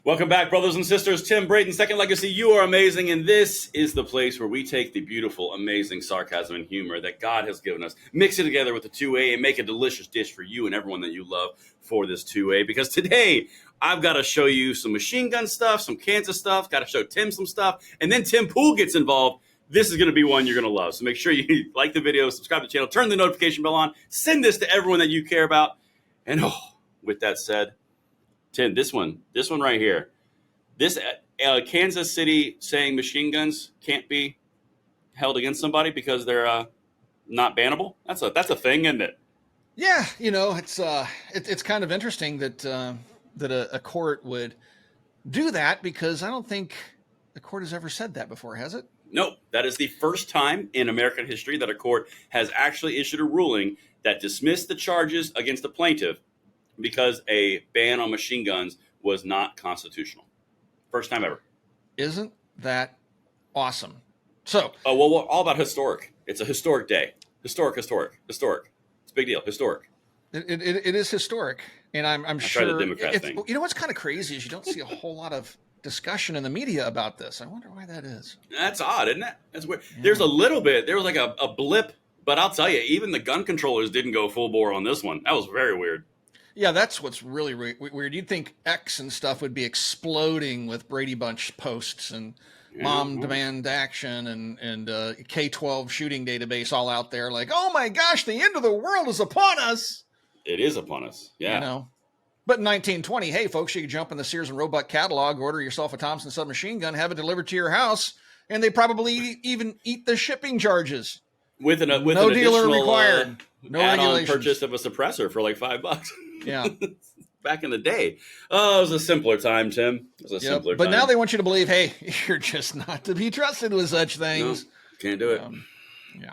Welcome back, brothers and sisters. Tim Brayton, Second Legacy. You are amazing, and this is the place where we take the beautiful, amazing sarcasm and humor that God has given us, mix it together with the 2A, and make a delicious dish for you and everyone that you love for this 2A. Because today, I've got to show you some machine gun stuff, some Kansas stuff, got to show Tim some stuff, and then Tim Pool gets involved. This is going to be one you're going to love. So make sure you like the video, subscribe to the channel, turn the notification bell on, send this to everyone that you care about. And with that said, Tim, this one right here, this Kansas City saying machine guns can't be held against somebody because they're not bannable. That's a thing, isn't it? Yeah, it's kind of interesting that a court would do that, because I don't think the court has ever said that before, has it? Nope. That is the first time in American history that a court has actually issued a ruling that dismissed the charges against the plaintiff because a ban on machine guns was not constitutional. First time ever. Isn't that awesome? So, well, all about historic. It's a historic day. Historic. It's a big deal. Historic. It is historic, and I'm sure. Try the Democrat thing. You know what's kind of crazy is you don't see a whole lot of discussion in the media about this. I wonder why that is. That's odd, isn't it? That's weird. Yeah. There's a little bit. There was like a blip, but I'll tell you, even the gun controllers didn't go full bore on this one. That was very weird. Yeah, that's what's really weird. You'd think X and stuff would be exploding with Brady Bunch posts and Mom Demand Action and K-12 shooting database all out there like, oh my gosh, the end of the world is upon us. It is upon us, yeah. But in 1920, hey, folks, you could jump in the Sears and Roebuck catalog, order yourself a Thompson submachine gun, have it delivered to your house, and they probably even eat the shipping charges. With an no dealer required. No add-on purchase of a suppressor for like $5. Yeah. Back in the day. Oh, it was a simpler time, Tim. It was a simpler time. But now they want you to believe, hey, you're just not to be trusted with such things. No, can't do it.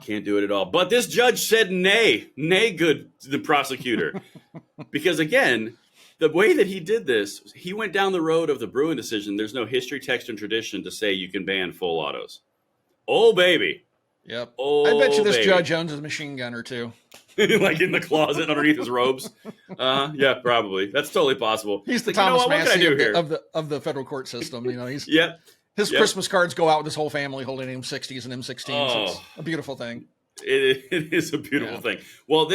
Can't do it at all. But this judge said nay, good, the prosecutor. Because again, the way that he did this, he went down the road of the Bruen decision. There's no history, text, and tradition to say you can ban full autos. Oh, baby. Yep. Oh, I bet you this judge owns a machine gun or two. Like in the closet underneath his robes. Yeah, probably. That's totally possible. He's the Thomas Massey of the federal court system. He's his Christmas cards go out with his whole family holding M60s and M16s. Oh. It's a beautiful thing. It is a beautiful thing. Well,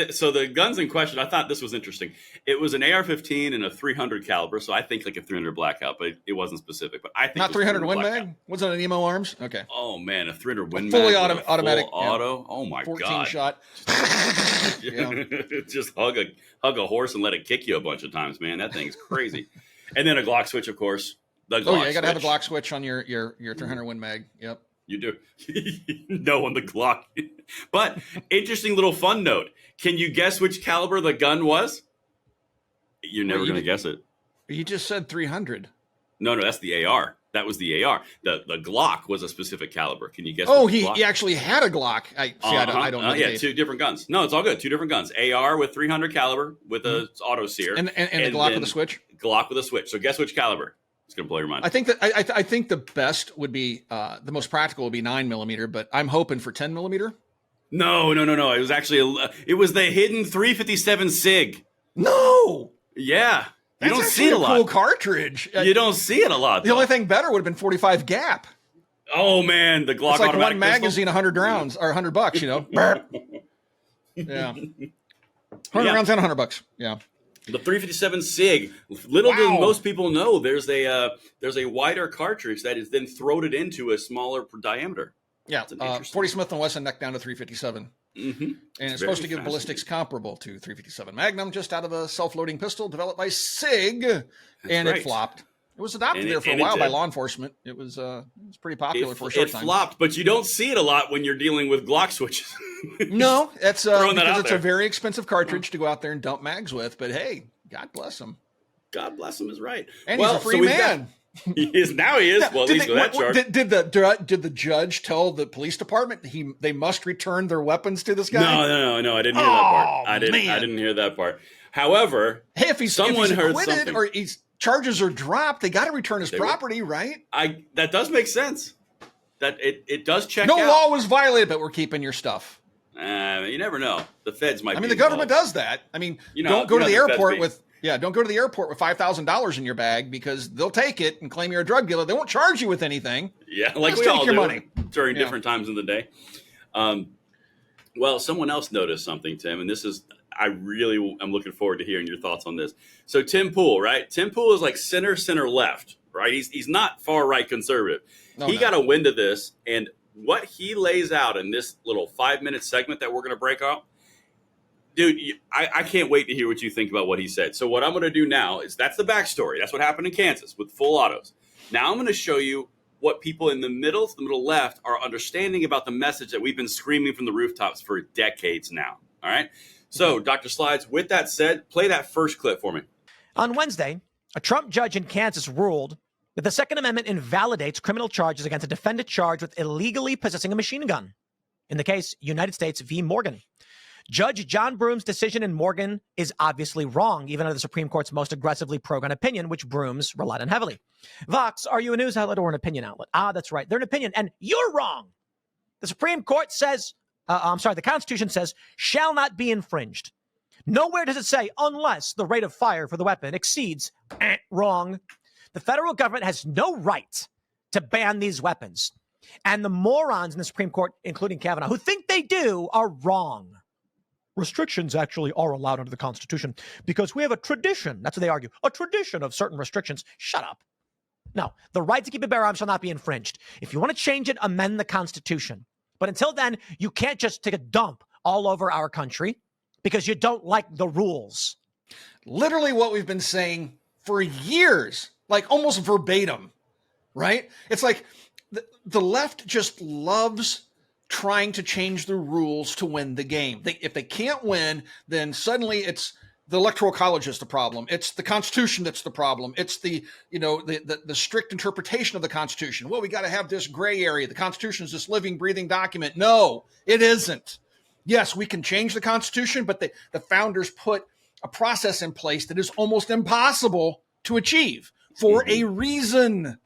so the guns in question, I thought this was interesting. It was an AR-15 and a 300 caliber, so I think like a 300 blackout, but it wasn't specific. But I think not 300 Win Mag. Was it an Emo Arms? Okay. Oh man, a 300 Win Mag, fully automatic auto. Oh my 14 god, 14 shot. Just hug a horse and let it kick you a bunch of times, man. That thing's crazy. And then a Glock switch, of course. You got to have a Glock switch on your 300 Win Mag. Yep. You do. No on the Glock. But interesting little fun note. Can you guess which caliber the gun was? You're never going to guess it. You just said 300. No, that's the AR. That was the AR. The Glock was a specific caliber. Can you guess? Oh, he actually had a Glock. I don't know. Yeah, two different guns. No, it's all good. Two different guns. AR with 300 caliber with a auto sear. And the Glock with a switch? Glock with a switch. So guess which caliber? It's going to blow your mind. I think that I think the best would be the most practical would be 9mm, but I'm hoping for 10mm. No. It was actually it was the hidden 357 SIG. No. Yeah. You don't see it a lot. Cool cartridge. You don't see it a lot. The only thing better would have been 45 gap. Oh man, the Glock. It's like one magazine, 100 rounds or $100. Yeah. 100 rounds and $100. Yeah. The 357 SIG. Little do most people know, there's a wider cartridge that is then throated into a smaller diameter. Yeah, 40 Smith & Wesson neck down to 357. Mm-hmm. And it's supposed to give ballistics comparable to 357 Magnum, just out of a self-loading pistol developed by SIG, it flopped. It was adopted there for a while by law enforcement. It was pretty popular for a short time. It flopped, but you don't see it a lot when you're dealing with Glock switches. No, that's because it's a very expensive cartridge to go out there and dump mags with. But hey, God bless him. God bless him is right. And he's a free man. He is. Well, at least with that charge. Did the judge tell the police department they must return their weapons to this guy? No. I didn't hear that part. I didn't hear that part. However, hey, if he's acquitted or charges are dropped, they got to return his property, right? That does make sense. That it does check. No law was violated, but we're keeping your stuff. You never know. The feds might. The government does that. Don't go to the airport with Yeah, don't go to the airport with $5,000 in your bag because they'll take it and claim you're a drug dealer. They won't charge you with anything. Yeah, like Just we take all your do money during different times in the day. Well, someone else noticed something, Tim, and this is, I really am looking forward to hearing your thoughts on this. So Tim Pool, right? Tim Pool is like center left, right? He's not far right conservative. He got a wind of this, and what he lays out in this little 5-minute segment that we're going to break out, dude, I can't wait to hear what you think about what he said. So what I'm going to do now is, that's the backstory. That's what happened in Kansas with full autos. Now I'm going to show you what people in the middle to the middle left are understanding about the message that we've been screaming from the rooftops for decades now. All right. So, Dr. Slides, with that said, play that first clip for me. On Wednesday, a Trump judge in Kansas ruled that the Second Amendment invalidates criminal charges against a defendant charged with illegally possessing a machine gun. In the case, United States v. Morgan. Judge John Broom's decision in Morgan is obviously wrong, even under the Supreme Court's most aggressively pro-gun opinion, which Brooms relied on heavily. Vox, are you a news outlet or an opinion outlet? Ah, that's right. They're an opinion, and you're wrong. The Supreme Court says, the Constitution says, shall not be infringed. Nowhere does it say unless the rate of fire for the weapon exceeds, wrong. The federal government has no right to ban these weapons. And the morons in the Supreme Court, including Kavanaugh, who think they do, are wrong. Restrictions actually are allowed under the Constitution because we have a tradition. That's what they argue. A tradition of certain restrictions. Shut up. No, the right to keep and bear arms shall not be infringed. If you want to change it, amend the Constitution. But until then, you can't just take a dump all over our country because you don't like the rules. Literally what we've been saying for years, like almost verbatim, right? It's like the left just loves trying to change the rules to win the game. If they can't win, then suddenly it's the Electoral College is the problem. It's the Constitution that's the problem. It's the strict interpretation of the Constitution. Well, we got to have this gray area. The Constitution is this living, breathing document. No, it isn't. Yes, we can change the Constitution, but the founders put a process in place that is almost impossible to achieve for a reason.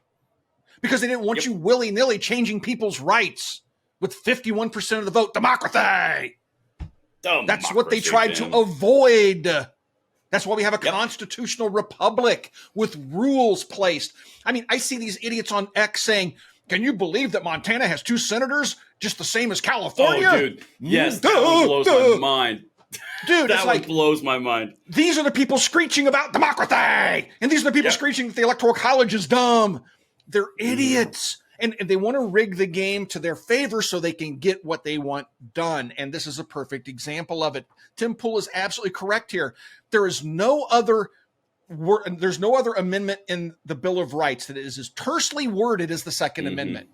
Because they didn't want you willy-nilly changing people's rights with 51% of the vote. Democracy! That's what they tried to avoid. That's why we have a constitutional republic with rules placed. I mean, I see these idiots on X saying, can you believe that Montana has 2 senators just the same as California? Oh, dude. Yes, that one blows my mind. Dude, that one blows my mind. These are the people screeching about democracy. And these are the people screeching that the Electoral College is dumb. They're idiots. And they want to rig the game to their favor so they can get what they want done. And this is a perfect example of it. Tim Pool is absolutely correct here. There is no other there's no other amendment in the Bill of Rights that is as tersely worded as the Second Amendment.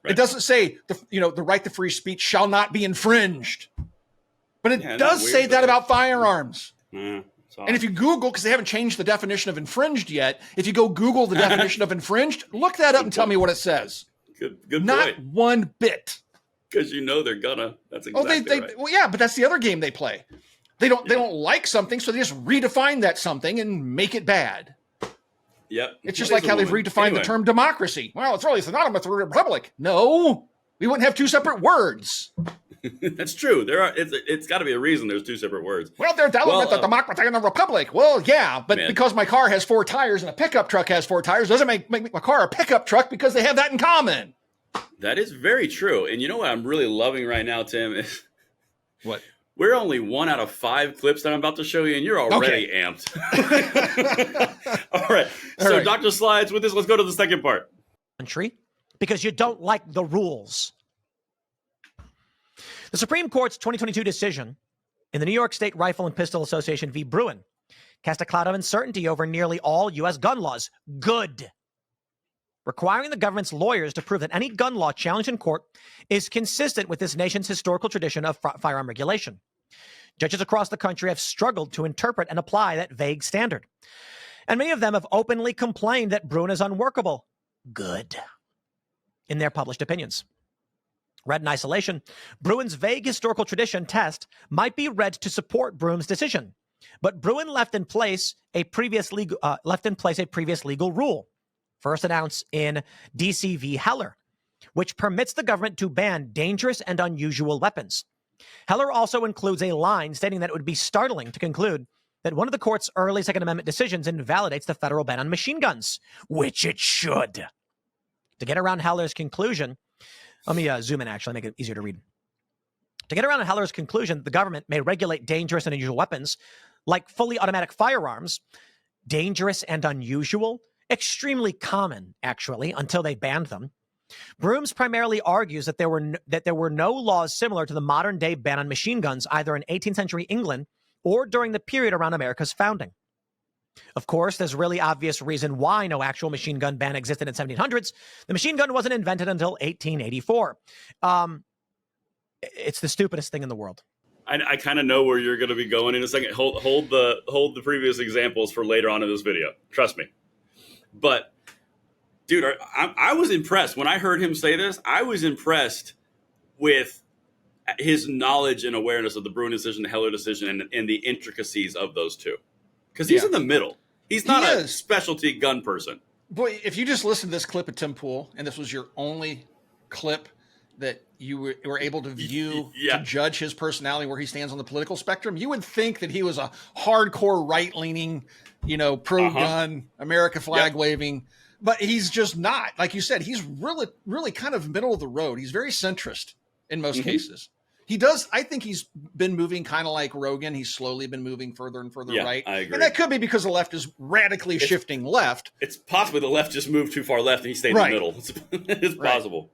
Right. It doesn't say the right to free speech shall not be infringed. But it does say that about firearms. And if you Google, because they haven't changed the definition of infringed yet, if you go Google the definition of infringed, look that up and tell me what it says. Good Not point. one bit. Because they're gonna. That's exactly right. Well, yeah, but that's the other game they play. They don't like something, so they just redefine that something and make it bad. Yep. It's just like how they've redefined the term democracy. Well, it's really synonymous with republic. No, we wouldn't have 2 separate words. That's true. It's got to be a reason there's 2 separate words. Well, they're dealing with the democracy and the republic. Well, yeah, but because my car has 4 tires and a pickup truck has 4 tires doesn't make my car a pickup truck because they have that in common. That is very true. And you know what I'm really loving right now, Tim? Is what? We're only 1 out of 5 clips that I'm about to show you, and you're already amped. All right. So, Dr. Slides, with this, let's go to the second part. Country, because you don't like the rules. The Supreme Court's 2022 decision in the New York State Rifle and Pistol Association v. Bruen cast a cloud of uncertainty over nearly all U.S. gun laws. Good. Requiring the government's lawyers to prove that any gun law challenged in court is consistent with this nation's historical tradition of firearm regulation. Judges across the country have struggled to interpret and apply that vague standard. And many of them have openly complained that Bruen is unworkable. Good. In their published opinions. Read in isolation, Bruen's vague historical tradition test might be read to support Broom's decision, but Bruen left in place a previous legal rule, first announced in DC v. Heller, which permits the government to ban dangerous and unusual weapons. Heller also includes a line stating that it would be startling to conclude that one of the court's early Second Amendment decisions invalidates the federal ban on machine guns, which it should. To get around Heller's conclusion, let me zoom in, actually, make it easier to read. To get around Heller's conclusion, the government may regulate dangerous and unusual weapons, like fully automatic firearms, dangerous and unusual, extremely common, actually, until they banned them. Brooms primarily argues that there were no laws similar to the modern-day ban on machine guns, either in 18th century England or during the period around America's founding. Of course, there's really obvious reason why no actual machine gun ban existed in the 1700s. The machine gun wasn't invented until 1884. It's the stupidest thing in the world. I kind of know where you're going to be going in a second. Hold the previous examples for later on in this video. Trust me. But, dude, I was impressed. When I heard him say this, I was impressed with his knowledge and awareness of the Bruen decision, the Heller decision, and the intricacies of those two. Because he's in the middle. He's not a specialty gun person. Boy, if you just listen to this clip of Tim Pool, and this was your only clip that you were able to view to judge his personality, where he stands on the political spectrum, you would think that he was a hardcore right-leaning, pro-gun, America flag waving, but he's just not. Like you said, he's really, really kind of middle of the road. He's very centrist in most cases. I think he's been moving kind of like Rogan. He's slowly been moving further and further right. I agree. And that could be because the left is radically shifting left. It's possibly the left just moved too far left and he stayed in the middle. It's possible.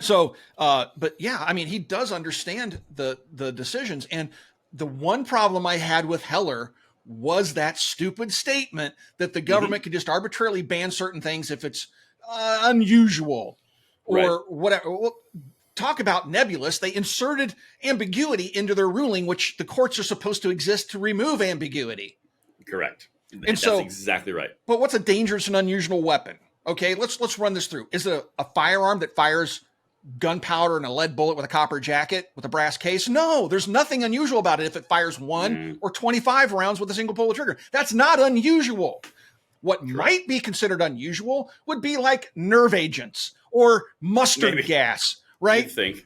So, but yeah, I mean, he does understand the decisions. And the one problem I had with Heller was that stupid statement that the government could just arbitrarily ban certain things if it's unusual or whatever. Well, talk about nebulous. They inserted ambiguity into their ruling, which the courts are supposed to exist to remove ambiguity. Correct. And that's exactly right. But what's a dangerous and unusual weapon? Okay, let's run this through. Is it a firearm that fires gunpowder and a lead bullet with a copper jacket with a brass case? No, there's nothing unusual about it if it fires 1 or 25 rounds with a single pull of trigger. That's not unusual. What might be considered unusual would be like nerve agents or mustard gas, right? You'd think.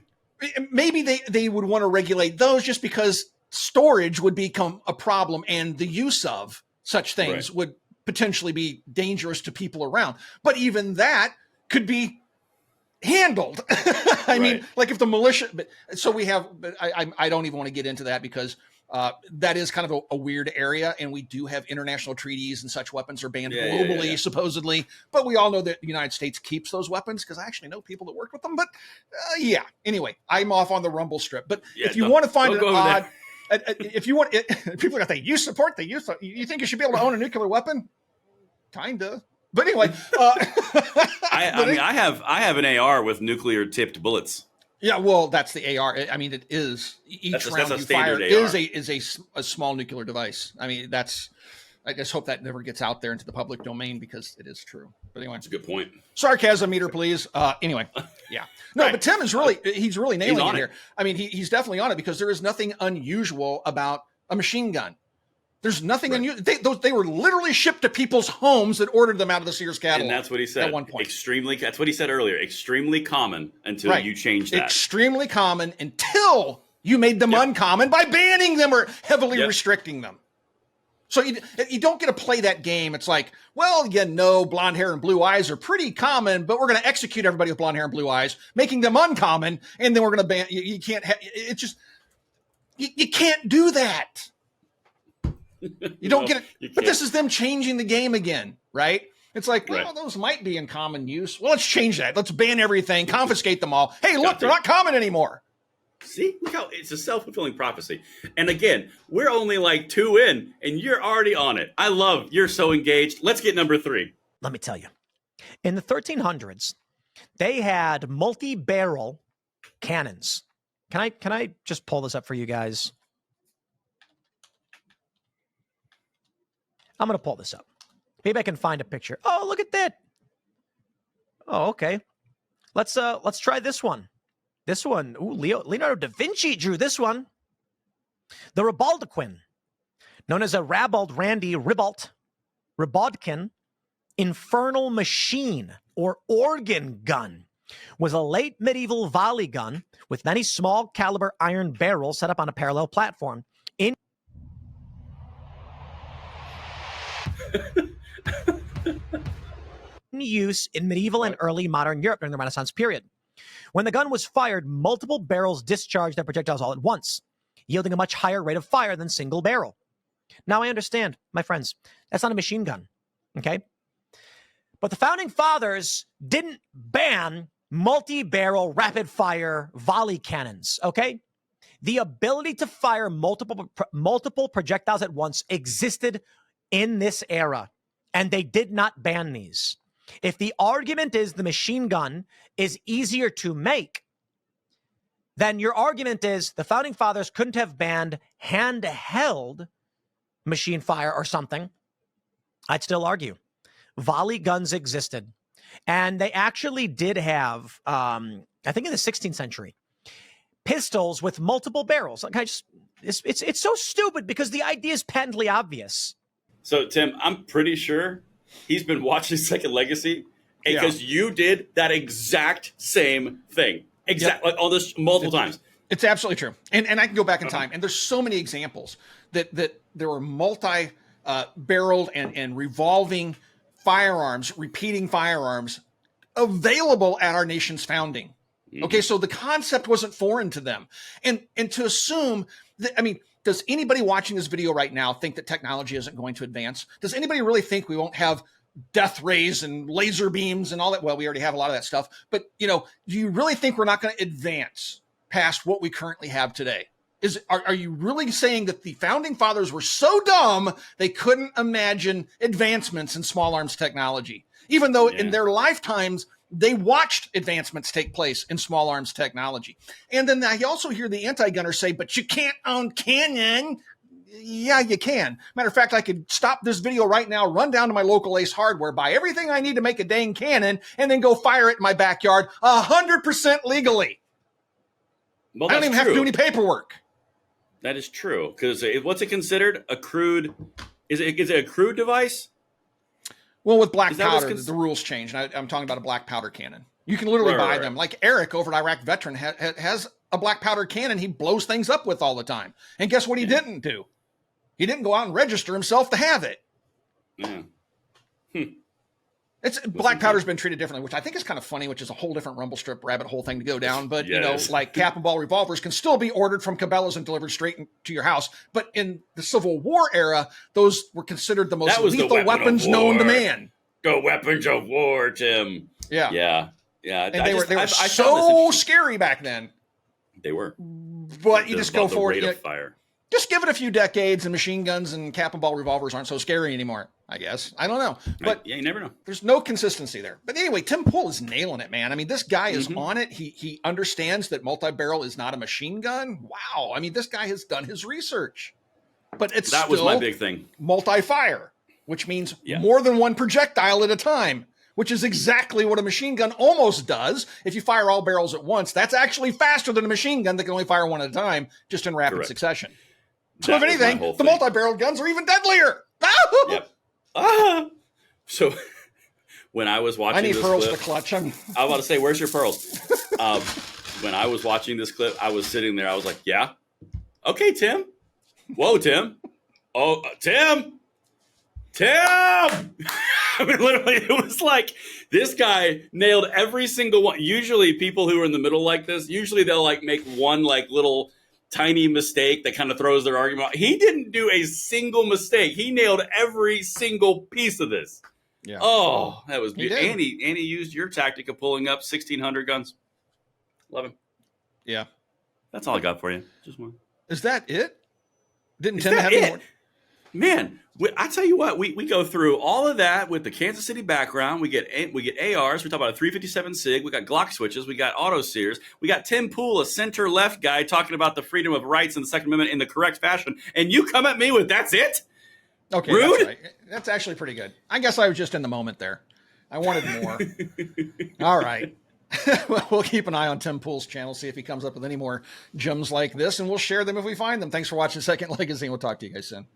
Maybe they would want to regulate those just because storage would become a problem and the use of such things would potentially be dangerous to people around. But even that could be handled. I mean, like if the militia, I don't even want to get into that because that is kind of a weird area. And we do have international treaties and such weapons are banned globally, supposedly. But we all know that the United States keeps those weapons because I actually know people that work with them. But anyway, I'm off on the rumble strip. But if you want to find it odd, if you want, people are going to think, you support the use. You think you should be able to own a nuclear weapon? Kinda. But anyway, I have an AR with nuclear tipped bullets. Yeah, well, that's the AR. I mean, it is each round you fire is a small nuclear device. I mean, I just hope that never gets out there into the public domain because it is true. But anyway, that's a good point. Sarcasm meter, please. Anyway, but Tim is he's really nailing it here. I mean, he's definitely on it because there is nothing unusual about a machine gun. There's nothing unusual. They were literally shipped to people's homes that ordered them out of the Sears catalog. And that's what he said at one point. That's what he said earlier. Extremely common until you change that. Extremely common until you made them uncommon by banning them or heavily restricting them. So you don't get to play that game. It's like, well, blonde hair and blue eyes are pretty common, but we're going to execute everybody with blonde hair and blue eyes, making them uncommon, and then we're going to ban. You can't. It's just you can't do that. You don't get it. But this is them changing the game again, right? It's like, well, those might be in common use. Well, let's change that. Let's ban everything, confiscate them all. Hey, look, they're not common anymore. See, look how it's a self-fulfilling prophecy. And again, we're only like 2 in, and you're already on it. I love you're so engaged. Let's get number 3. Let me tell you. In the 1300s, they had multi-barrel cannons. Can I just pull this up for you guys? I'm going to pull this up. Maybe I can find a picture. Oh, look at that. Oh, okay. Let's try this one. This one. Ooh, Leonardo da Vinci drew this one. The Ribaldequin, known as a Rabald Randy Ribaldkin infernal machine or organ gun, was a late medieval volley gun with many small caliber iron barrels set up on a parallel platform. use in medieval and early modern Europe during the Renaissance period. When the gun was fired, multiple barrels discharged their projectiles all at once, yielding a much higher rate of fire than single barrel. Now I understand, my friends, that's not a machine gun, okay? But the founding fathers didn't ban multi-barrel rapid-fire volley cannons, okay? The ability to fire multiple projectiles at once existed in this era, and they did not ban these. If the argument is the machine gun is easier to make, then your argument is the founding fathers couldn't have banned handheld machine fire or something. I'd still argue volley guns existed, and they actually did have, I think in the 16th century, pistols with multiple barrels. Like it's so stupid because the idea is patently obvious. So Tim, I'm pretty sure he's been watching Second Legacy because you did that exact same thing. Like all this multiple times. It's absolutely true. And I can go back in time, and there's so many examples that there were multi-barreled and revolving firearms, repeating firearms available at our nation's founding. Okay, so the concept wasn't foreign to them. And to assume that, I mean, does anybody watching this video right now think that technology isn't going to advance? Does anybody really think we won't have death rays and laser beams and all that? Well, we already have a lot of that stuff. But, do you really think we're not going to advance past what we currently have today? Are you really saying that the founding fathers were so dumb they couldn't imagine advancements in small arms technology, even though in their lifetimes they watched advancements take place in small arms technology? And then I also hear the anti-gunner say, but you can't own cannon. Yeah, you can. Matter of fact, I could stop this video right now, run down to my local Ace Hardware, buy everything I need to make a dang cannon, and then go fire it in my backyard 100% legally. Well, I don't even have to do any paperwork. That is true. Because what's it considered? A crude? Is it a crude device? Well, with black powder, the rules change. And I'm talking about a black powder cannon. You can literally buy them. Like Eric over at Iraq Veteran has a black powder cannon he blows things up with all the time. And guess what he didn't do? He didn't go out and register himself to have it. Yeah. It's black powder's been treated differently, which I think is kind of funny, which is a whole different rumble strip rabbit hole thing to go down. But, like cap and ball revolvers can still be ordered from Cabela's and delivered straight to your house. But in the Civil War era, those were considered the most lethal weapons known to man. The weapons of war, Tim. Yeah. Yeah. Yeah. And they were so scary back then. They were. But you just go forward. Rate of fire. Just give it a few decades and machine guns and cap and ball revolvers aren't so scary anymore, I guess. I don't know. But you never know. There's no consistency there. But anyway, Tim Pool is nailing it, man. I mean, this guy is on it. He understands that multi-barrel is not a machine gun. Wow. I mean, this guy has done his research. But that was my big thing. Multi-fire, which means more than one projectile at a time, which is exactly what a machine gun almost does. If you fire all barrels at once, that's actually faster than a machine gun that can only fire one at a time, just in rapid succession. So if anything, the multi-barreled guns are even deadlier. Yep. So when I was watching this clip, I need pearls to clutch. I'm about to say, where's your pearls? When I was watching this clip, I was sitting there. I was like, yeah. Okay, Tim. Whoa, Tim. Oh, Tim. I mean, literally, it was like this guy nailed every single one. Usually people who are in the middle like this, usually they'll like make one like little tiny mistake that kind of throws their argument out. He didn't do a single mistake. He nailed every single piece of this. Yeah. Oh, that was beautiful. And he used your tactic of pulling up 1,600 guns. Love him. Yeah. That's all I got for you. Just one. Is that it? Didn't Tim have any more? Man, I tell you what, we go through all of that with the Kansas City background. We get ARs. We talk about a 357 SIG. We got Glock switches. We got auto sears. We got Tim Pool, a center left guy, talking about the freedom of rights and the Second Amendment in the correct fashion. And you come at me with that's it? Okay, rude. That's right. That's actually pretty good. I guess I was just in the moment there. I wanted more. All right. We'll keep an eye on Tim Pool's channel, see if he comes up with any more gems like this, and we'll share them if we find them. Thanks for watching Second Legacy, and we'll talk to you guys soon.